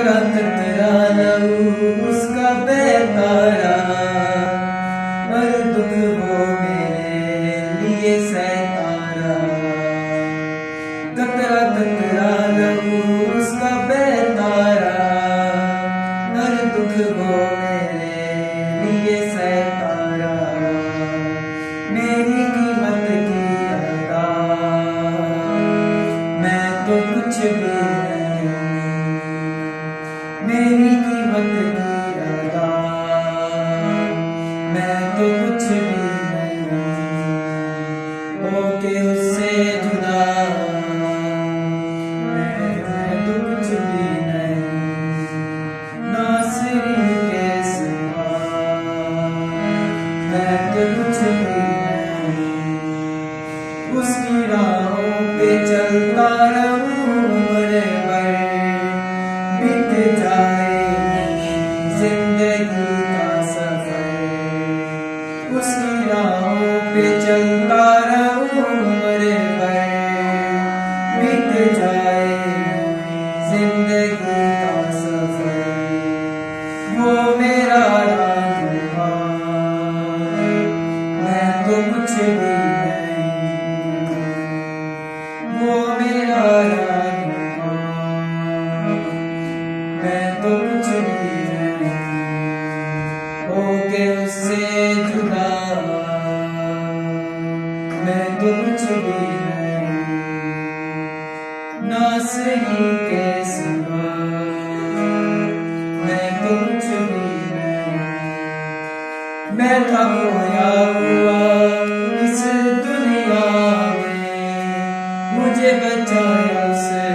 कतरा कतरा लहू उसका बहता रहा, हर दुख वो मेरे लिए सहता रहा। कतरा कतरा लहू उसका बहता रहा, हर दुख वो मेरे लिए सहता रहा। मेरी कीमत की अदा मैं तो कुछ भी नहीं, मेरी कीमत की अदा मैं तो कुछ भी नहीं। होके उससे जुदा मैं तो कुछ भी नहीं। नासरी के सिवा मैं तो कुछ भी नहीं। उसकी राहों पे चलता रहूं उम्र भर, बीत जाए जिंदगी का सफर। उसकी राहों पे चलता रहूं उम्र भर, बीत जाए जिंदगी का सफर। वो मेरा राज़ मैं तो कुछ भी नहीं। वो मेरा राज़ मैं तो कुछ भी नहीं। होके उससे जुदा मैं तो कुछ भी नहीं। नासरी के सिवा मैं तो कुछ भी नहीं। मैं था खोया हुआ इस दुनिया में, मुझे बचाया उसने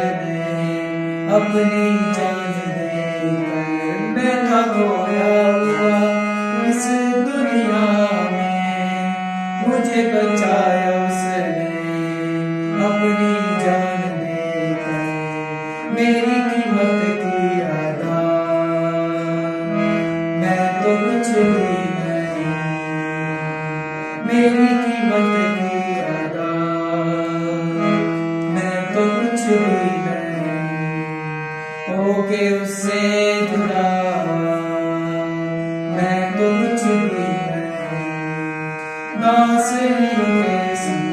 अपनी जान देकर। मैं था खोया हुआ इस दुनिया में, मुझे बचाया उसने अपनी जान देकर। मेरी कीमत की अदा मैं तो कुछ भी नहीं। मेरी कीमत की अदा मैं तो कुछ भी नहीं। होके उससे जुदा मैं तो कुछ भी नहीं। नासरी के सिवा